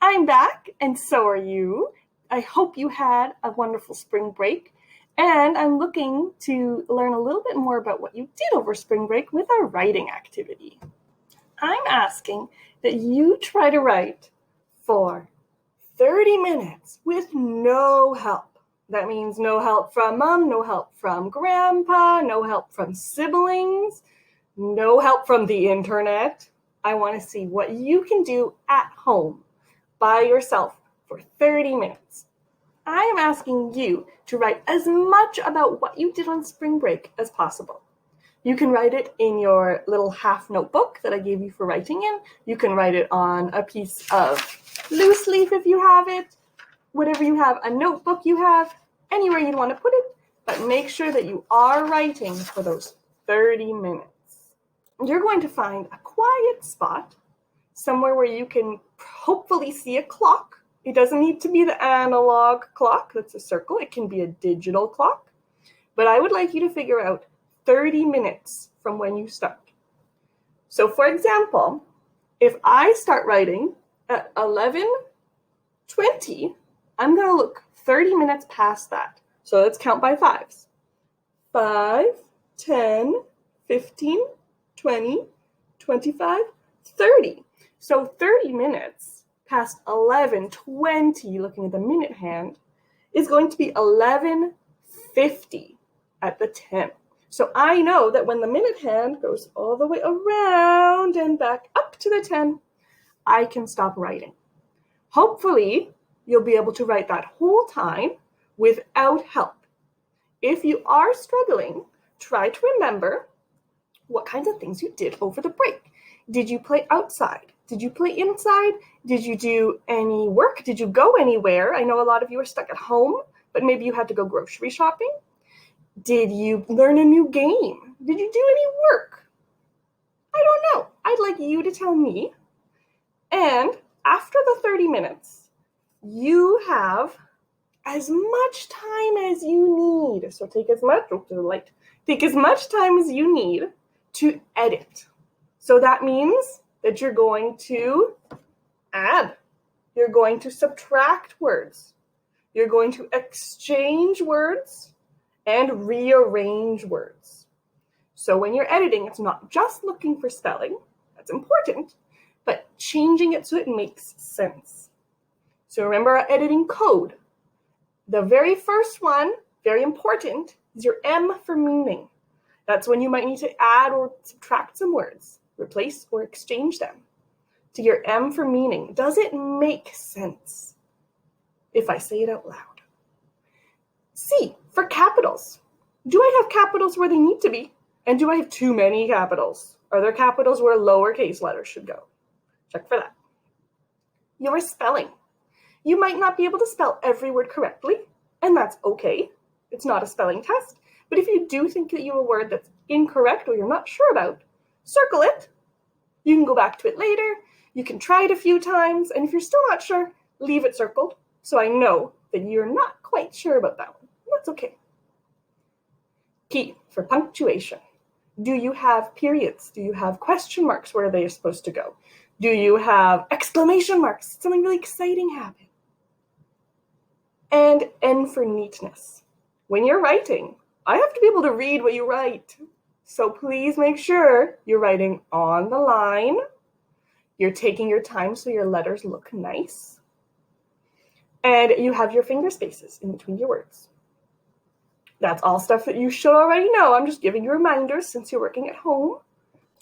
I'm back, and so are you. I hope you had a wonderful spring break, and I'm looking to learn a little bit more about what you did over spring break with our writing activity. I'm asking that you try to write for 30 minutes with no help. That means no help from mom, no help from grandpa, no help from siblings, no help from the internet. I want to see what you can do at home by yourself for 30 minutes. I am asking you to write as much about what you did on spring break as possible. You can write it in your little half notebook that I gave you for writing in. You can write it on a piece of loose leaf if you have it, whatever you have, a notebook you have, anywhere you'd want to put it, but make sure that you are writing for those 30 minutes. You're going to find a quiet spot, somewhere where you can hopefully see a clock. It doesn't need to be the analog clock that's a circle. It can be a digital clock. But I would like you to figure out 30 minutes from when you start. So for example, if I start writing at 11:20, I'm going to look 30 minutes past that. So let's count by fives. 5, 10, 15, 20, 25, 30. So 30 minutes past 11:20, looking at the minute hand, is going to be 11:50 at the 10. So I know that when the minute hand goes all the way around and back up to the 10, I can stop writing. Hopefully, you'll be able to write that whole time without help. If you are struggling, try to remember what kinds of things you did over the break. Did you play outside? Did you play inside? Did you do any work? Did you go anywhere? I know a lot of you are stuck at home, but maybe you had to go grocery shopping. Did you learn a new game? Did you do any work? I don't know. I'd like you to tell me. And after the 30 minutes, you have as much time as you need. So take as much time as you need to edit. So that means that you're going to add. You're going to subtract words. You're going to exchange words and rearrange words. So when you're editing, it's not just looking for spelling. That's important, but changing it so it makes sense. So remember our editing code. The very first one, very important, is your M for meaning. That's when you might need to add or subtract some words, replace or exchange them. To your M for meaning, does it make sense if I say it out loud? C for capitals. Do I have capitals where they need to be? And do I have too many capitals? Are there capitals where lowercase letters should go? Check for that. Your spelling. You might not be able to spell every word correctly, and that's okay. It's not a spelling test. But if you do think that you have a word that's incorrect or you're not sure about, circle it. You can go back to it later. You can try it a few times. And if you're still not sure, leave it circled so I know that you're not quite sure about that one. That's okay. P for punctuation. Do you have periods? Do you have question marks where they are supposed to go? Do you have exclamation marks? Something really exciting happened. And N for neatness. When you're writing, I have to be able to read what you write. So please make sure you're writing on the line. You're taking your time so your letters look nice. And you have your finger spaces in between your words. That's all stuff that you should already know. I'm just giving you reminders since you're working at home.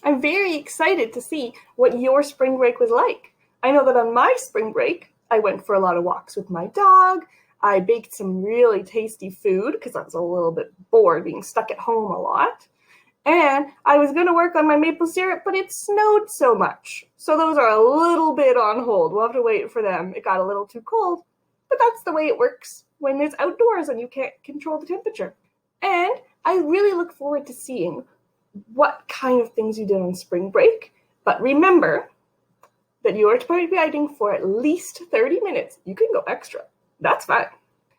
I'm very excited to see what your spring break was like. I know that on my spring break, I went for a lot of walks with my dog. I baked some really tasty food because I was a little bit bored being stuck at home a lot. And I was going to work on my maple syrup, but it snowed so much. So those are a little bit on hold. We'll have to wait for them. It got a little too cold, but that's the way it works when it's outdoors and you can't control the temperature. And I really look forward to seeing what kind of things you did on spring break. But remember that you are to be writing for at least 30 minutes. You can go extra. That's fine.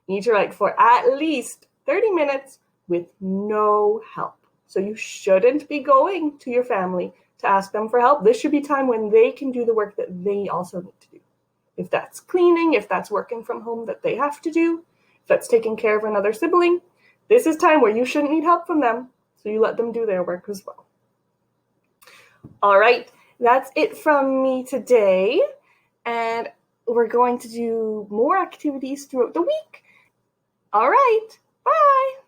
You need to write for at least 30 minutes with no help. So you shouldn't be going to your family to ask them for help. This should be time when they can do the work that they also need to do. If that's cleaning, if that's working from home that they have to do, if that's taking care of another sibling, this is time where you shouldn't need help from them. So you let them do their work as well. All right, that's it from me today. And we're going to do more activities throughout the week. All right, bye.